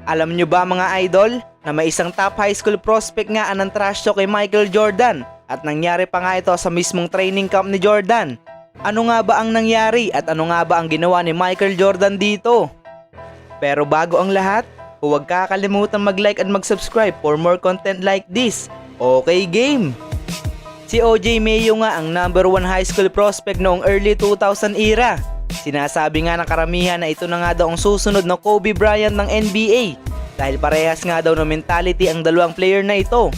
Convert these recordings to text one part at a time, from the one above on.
Alam nyo ba mga idol, na may isang top high school prospect nga ang trash talk kay Michael Jordan at nangyari pa nga ito sa mismong training camp ni Jordan. Ano nga ba ang nangyari at ano nga ba ang ginawa ni Michael Jordan dito? Pero bago ang lahat, huwag kakalimutan mag-like at mag-subscribe for more content like this. Okay game! Si OJ Mayo nga ang number 1 high school prospect noong early 2000 era. Sinasabi nga ng karamihan na ito na nga daw ang susunod na Kobe Bryant ng NBA dahil parehas nga daw ng mentality ang dalawang player na ito.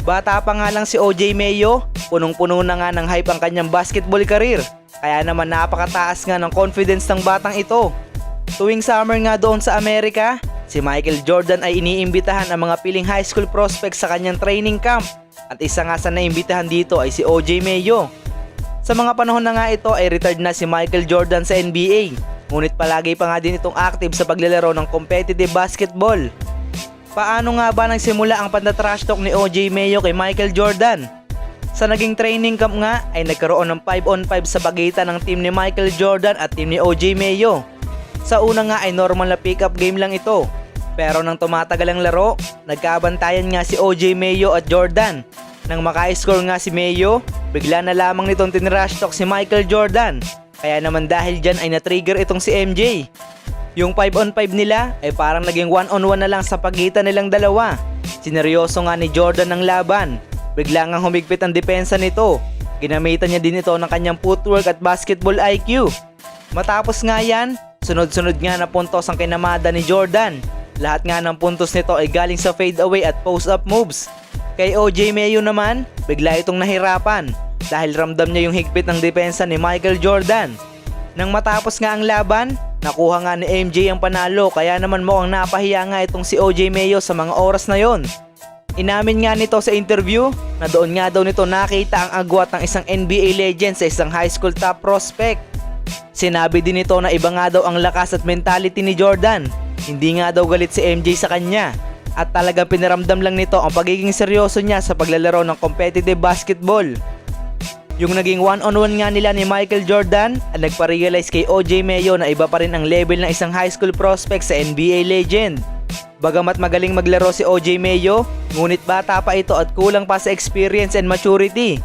Bata pa nga lang si OJ Mayo, punong-puno na nga ng hype ang kanyang basketball career, kaya naman napakataas nga ng confidence ng batang ito. Tuwing summer nga doon sa Amerika, si Michael Jordan ay iniimbitahan ang mga piling high school prospects sa kanyang training camp at isa nga sa naimbitahan dito ay si OJ Mayo. Sa mga panahon na nga ito ay retired na si Michael Jordan sa NBA, ngunit palagi pa nga din itong active sa paglalaro ng competitive basketball. Paano nga ba nagsimula ang panda-trash talk ni OJ Mayo kay Michael Jordan? Sa naging training camp nga ay nagkaroon ng 5-on-5 sa pagitan ng team ni Michael Jordan at team ni OJ Mayo. Sa una nga ay normal na pick-up game lang ito, pero nang tumatagal ang laro, nagkabantayan nga si OJ Mayo at Jordan. Nang maka-score nga si Mayo, bigla na lamang nitong tinrash talk si Michael Jordan. Kaya naman dahil dyan ay na-trigger itong si MJ. Yung 5-on-5 nila ay parang naging 1-on-1 na lang sa pagitan nilang dalawa. Sineryoso nga ni Jordan ang laban. Bigla nga humigpit ang depensa nito. Ginamitan niya din ito ng kanyang footwork at basketball IQ. Matapos nga yan, sunod-sunod nga na puntos ang kinamada ni Jordan. Lahat nga ng puntos nito ay galing sa fade away at post-up moves. Kay OJ Mayo naman, bigla itong nahirapan dahil ramdam niya yung higpit ng depensa ni Michael Jordan. Nang matapos nga ang laban, nakuha nga ni MJ ang panalo kaya naman mukhang napahiya nga itong si OJ Mayo sa mga oras na yon. Inamin nga nito sa interview na doon nga daw nito nakita ang agwat ng isang NBA legend sa isang high school top prospect. Sinabi din nito na iba nga daw ang lakas at mentality ni Jordan. Hindi nga daw galit si MJ sa kanya. At talagang pinaramdam lang nito ang pagiging seryoso niya sa paglalaro ng competitive basketball. Yung naging 1-on-1 nga nila ni Michael Jordan ay nagpa-realize kay OJ Mayo na iba pa rin ang level ng isang high school prospect sa NBA legend. Bagamat magaling maglaro si OJ Mayo, ngunit bata pa ito at kulang pa sa experience and maturity.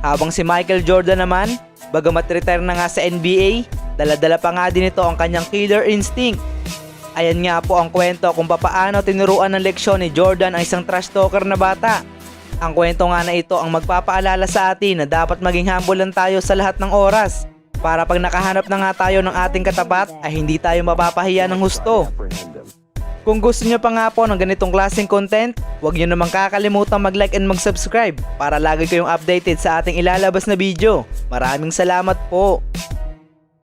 Habang si Michael Jordan naman, bagamat retire na nga sa NBA, dala-dala pa nga din ito ang kanyang killer instinct. Ayan nga po ang kwento kung papaano tinuruan ng leksyon ni Jordan ang isang trash talker na bata. Ang kwento nga na ito ang magpapaalala sa atin na dapat maging humble lang tayo sa lahat ng oras. Para pag nakahanap na nga tayo ng ating katapat ay hindi tayo mapapahiya ng husto. Kung gusto nyo pa nga po ng ganitong klaseng content, huwag nyo namang kakalimutan mag-like and mag-subscribe para lagi kayong updated sa ating ilalabas na video. Maraming salamat po!